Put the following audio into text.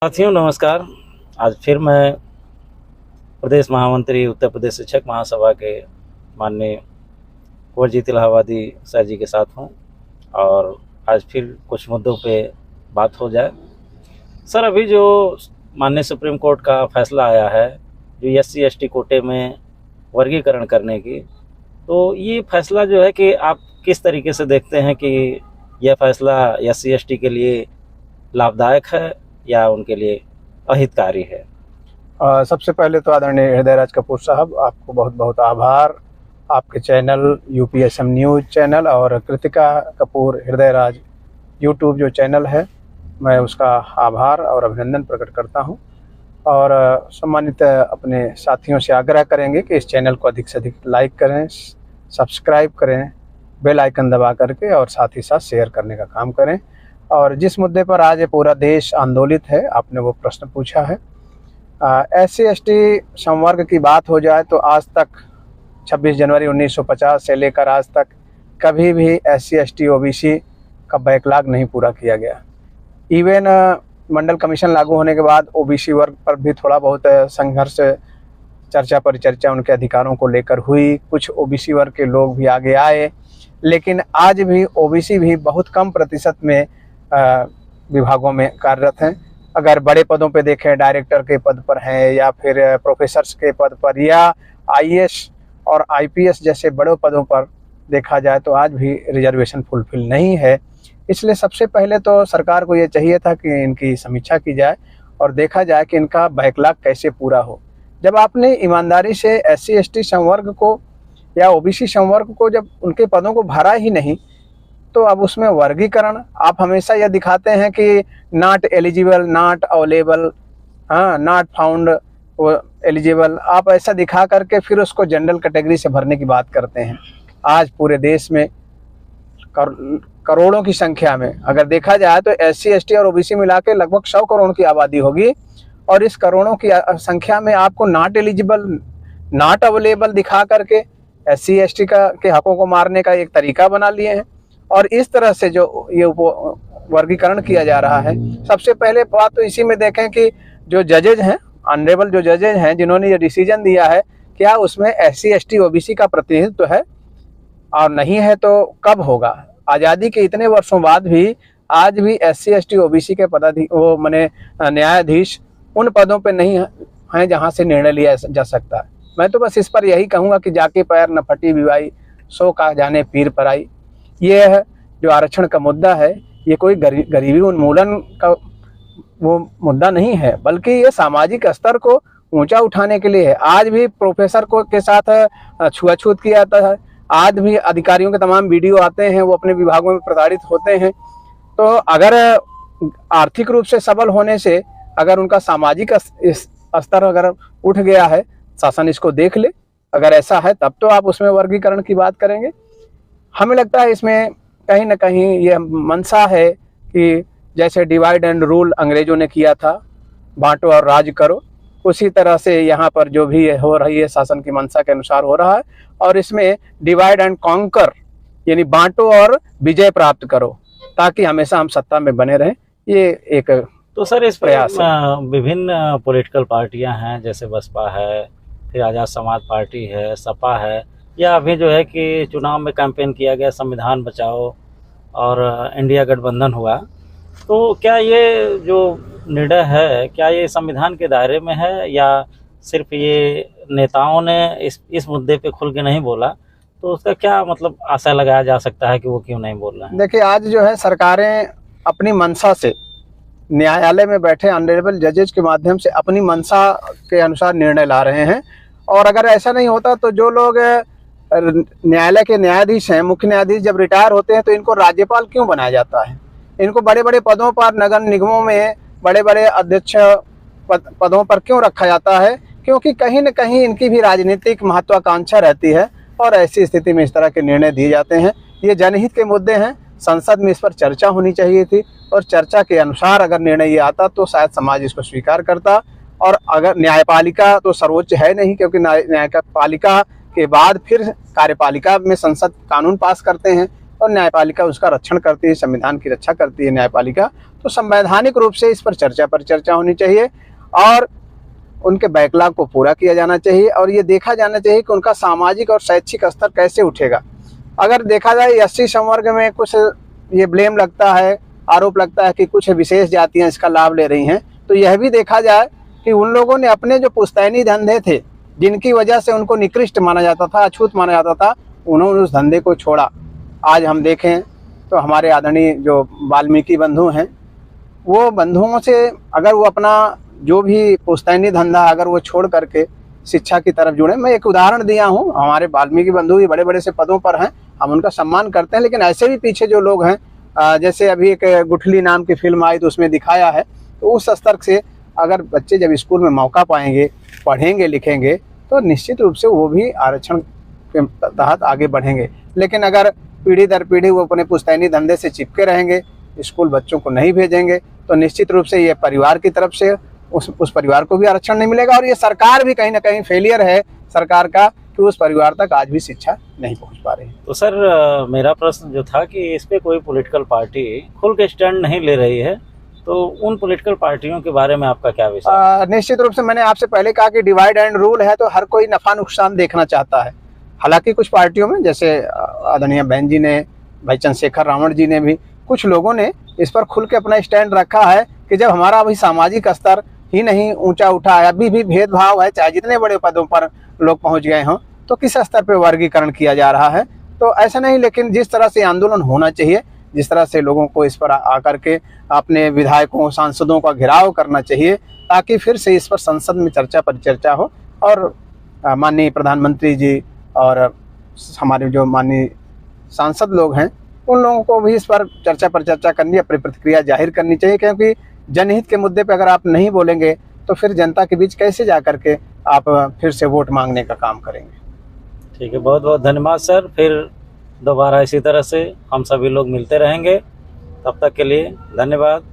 साथियों नमस्कार। आज फिर मैं प्रदेश महामंत्री उत्तर प्रदेश शिक्षक महासभा के माननीय कुंवरजीत इलाहाबादी सर जी के साथ हूँ और आज फिर कुछ मुद्दों पे बात हो जाए। सर, अभी जो माननीय सुप्रीम कोर्ट का फैसला आया है जो SC/ST कोटे में वर्गीकरण करने की, तो ये फैसला जो है कि आप किस तरीके से देखते हैं कि यह फैसला SC/ST के लिए लाभदायक है या उनके लिए अहितकारी है? सबसे पहले तो आदरणीय हृदयराज कपूर साहब, आपको बहुत बहुत आभार। आपके चैनल UPSM न्यूज़ चैनल और कृतिका कपूर हृदयराज यूट्यूब जो चैनल है, मैं उसका आभार और अभिनंदन प्रकट करता हूं। और सम्मानित अपने साथियों से आग्रह करेंगे कि इस चैनल को अधिक से अधिक लाइक करें, सब्सक्राइब करें, बेल आइकन दबा करके, और साथ ही साथ शेयर करने का काम करें। और जिस मुद्दे पर आज ये पूरा देश आंदोलित है, आपने वो प्रश्न पूछा है, SC/ST संवर्ग की बात हो जाए तो आज तक 26 जनवरी 1950 से लेकर आज तक कभी भी SC/ST OBC का बैकलॉग नहीं पूरा किया गया। इवन मंडल कमीशन लागू होने के बाद OBC वर्ग पर भी थोड़ा बहुत संघर्ष, चर्चा परिचर्चा उनके अधिकारों को लेकर हुई। कुछ OBC वर्ग के लोग भी आगे आए, लेकिन आज भी OBC भी बहुत कम प्रतिशत में विभागों में कार्यरत हैं। अगर बड़े पदों पे देखें, डायरेक्टर के पद पर हैं या फिर प्रोफेसर्स के पद पर या IAS और IPS जैसे बड़े पदों पर देखा जाए तो आज भी रिजर्वेशन फुलफिल नहीं है। इसलिए सबसे पहले तो सरकार को ये चाहिए था कि इनकी समीक्षा की जाए और देखा जाए कि इनका बैकलॉग कैसे पूरा हो। जब आपने ईमानदारी से SC/ST संवर्ग को या OBC संवर्ग को जब उनके पदों को भरा ही नहीं, तो अब उसमें वर्गीकरण आप हमेशा यह दिखाते हैं कि not eligible, not available, not found eligible, आप ऐसा दिखा करके फिर उसको जनरल कैटेगरी से भरने की बात करते हैं। आज पूरे देश में करोड़ों की संख्या में अगर देखा जाए तो SC/ST और OBC मिला के लगभग 100 करोड़ की आबादी होगी, और इस करोड़ों की संख्या में आपको नॉट एलिजिबल, नॉट अवेलेबल दिखा करके SC/ST के हकों को मारने का एक तरीका बना लिए हैं। और इस तरह से जो ये वर्गीकरण किया जा रहा है, सबसे पहले बात तो इसी में देखें कि जो जजेज हैं, ऑनरेबल जो जजेज हैं जिन्होंने ये डिसीजन दिया है, क्या उसमें SC/ST OBC का प्रतिनिधित्व है और नहीं है तो कब होगा? आज़ादी के इतने वर्षों बाद भी आज भी SC/ST OBC के न्यायाधीश उन पदों पे नहीं हैं जहां से निर्णय लिया जा सकता है। मैं तो बस इस पर यही कहूँगा कि जाके पैर न फटी विवाई, सो का जाने पीर पर आई। ये है जो आरक्षण का मुद्दा है, ये कोई गरीबी उन्मूलन का वो मुद्दा नहीं है, बल्कि ये सामाजिक स्तर को ऊंचा उठाने के लिए है। आज भी प्रोफेसर को के साथ छुआछूत किया जाता है, आज भी अधिकारियों के तमाम वीडियो आते हैं, वो अपने विभागों में प्रताड़ित होते हैं। तो अगर आर्थिक रूप से सबल होने से अगर उनका सामाजिक स्तर अगर उठ गया है, शासन इसको देख ले, अगर ऐसा है तब तो आप उसमें वर्गीकरण की बात करेंगे। हमें लगता है इसमें कहीं ना कहीं यह मंशा है कि जैसे डिवाइड एंड रूल अंग्रेजों ने किया था, बांटो और राज करो, उसी तरह से यहाँ पर जो भी हो रही है शासन की मंशा के अनुसार हो रहा है। और इसमें डिवाइड एंड कॉन्कर यानी बांटो और विजय प्राप्त करो, ताकि हमेशा हम सत्ता में बने रहें, ये एक तो सर इस प्रयास है। विभिन्न पॉलिटिकल पार्टियां हैं, जैसे बसपा है, फिर आज़ाद समाज पार्टी है, सपा है, या अभी जो है कि चुनाव में कैंपेन किया गया संविधान बचाओ और इंडिया गठबंधन हुआ, तो क्या ये जो निर्णय है क्या ये संविधान के दायरे में है या सिर्फ ये नेताओं ने इस मुद्दे पे खुल के नहीं बोला, तो उसका क्या मतलब आशा लगाया जा सकता है कि वो क्यों नहीं बोल रहे हैं? देखिए, आज जो है सरकारें अपनी मंशा से न्यायालय में बैठे ऑनरेबल जजेज के माध्यम से अपनी मंशा के अनुसार निर्णय ला रहे हैं। और अगर ऐसा नहीं होता तो जो लोग न्यायालय के न्यायाधीश हैं, मुख्य न्यायाधीश जब रिटायर होते हैं तो इनको राज्यपाल क्यों बनाया जाता है? इनको बड़े बड़े पदों पर, नगर निगमों में बड़े बड़े अध्यक्ष पदों पर क्यों रखा जाता है? क्योंकि कहीं न कहीं इनकी भी राजनीतिक महत्वाकांक्षा रहती है और ऐसी स्थिति में इस तरह के निर्णय दिए जाते हैं। ये जनहित के मुद्दे हैं, संसद में इस पर चर्चा होनी चाहिए थी, और चर्चा के अनुसार अगर निर्णय ये आता तो शायद समाज इसको स्वीकार करता। और अगर न्यायपालिका तो सर्वोच्च है नहीं, क्योंकि न्यायपालिका के बाद फिर कार्यपालिका में संसद कानून पास करते हैं, और न्यायपालिका उसका रक्षण करती है, संविधान की रक्षा करती है न्यायपालिका, तो संवैधानिक रूप से इस पर चर्चा होनी चाहिए और उनके बैकलॉग को पूरा किया जाना चाहिए और ये देखा जाना चाहिए कि उनका सामाजिक और शैक्षिक स्तर कैसे उठेगा। अगर देखा जाए एससी संवर्ग में कुछ ये ब्लेम लगता है, आरोप लगता है कि कुछ विशेष जातियां इसका लाभ ले रही हैं, तो यह भी देखा जाए कि उन लोगों ने अपने जो पुश्तैनी धंधे थे जिनकी वजह से उनको निकृष्ट माना जाता था, अछूत माना जाता था, उन्होंने उस धंधे को छोड़ा। आज हम देखें तो हमारे आदरणीय जो वाल्मीकि बंधु हैं, वो बंधुओं से अगर वो अपना जो भी पुश्तैनी धंधा अगर वो छोड़ करके शिक्षा की तरफ जुड़े। मैं एक उदाहरण दिया हूँ, हमारे वाल्मीकि बंधु भी बड़े बड़े से पदों पर हैं, हम उनका सम्मान करते हैं, लेकिन ऐसे भी पीछे जो लोग हैं, जैसे अभी एक गुठली नाम की फिल्म आई तो उसमें दिखाया है, तो उस स्तर से अगर बच्चे जब स्कूल में मौका पाएंगे, पढ़ेंगे लिखेंगे, तो निश्चित रूप से वो भी आरक्षण के तहत आगे बढ़ेंगे। लेकिन अगर पीढ़ी दर पीढ़ी वो अपने पुश्तैनी धंधे से चिपके रहेंगे, स्कूल बच्चों को नहीं भेजेंगे, तो निश्चित रूप से ये परिवार की तरफ से उस परिवार को भी आरक्षण नहीं मिलेगा और ये सरकार भी कहीं ना कहीं फेलियर है सरकार का कि उस परिवार तक आज भी शिक्षा नहीं पहुंच पा रही है। तो सर मेरा प्रश्न जो था कि इस पे कोई पॉलिटिकल पार्टी खुल के स्टैंड नहीं ले रही है, तो उन पॉलिटिकल पार्टियों के बारे में आपका क्या विचार? निश्चित रूप से मैंने आपसे पहले कहा कि डिवाइड एंड रूल है, तो हर कोई नफा नुकसान देखना चाहता है। हालांकि कुछ पार्टियों में, जैसे आदरणीय बहन जी ने, भाई चंद्रशेखर रावण जी ने भी, कुछ लोगों ने इस पर खुल के अपना स्टैंड रखा है कि जब हमारा अभी सामाजिक स्तर ही नहीं ऊंचा उठा है, अभी भी भेदभाव है, चाहे जितने बड़े पदों पर लोग पहुंच गए हों, तो किस स्तर पर वर्गीकरण किया जा रहा है। तो ऐसा नहीं, लेकिन जिस तरह से आंदोलन होना चाहिए, जिस तरह से लोगों को इस पर आकर के अपने विधायकों सांसदों का घेराव करना चाहिए, ताकि फिर से इस पर संसद में चर्चा परिचर्चा हो और माननीय प्रधानमंत्री जी और हमारे जो माननीय सांसद लोग हैं, उन लोगों को भी इस पर चर्चा परिचर्चा करनी, अपनी प्रतिक्रिया जाहिर करनी चाहिए, क्योंकि जनहित के मुद्दे पर अगर आप नहीं बोलेंगे तो फिर जनता के बीच कैसे जा करके आप फिर से वोट मांगने का काम करेंगे। ठीक है, बहुत बहुत धन्यवाद सर। फिर दोबारा इसी तरह से हम सभी लोग मिलते रहेंगे, तब तक के लिए धन्यवाद।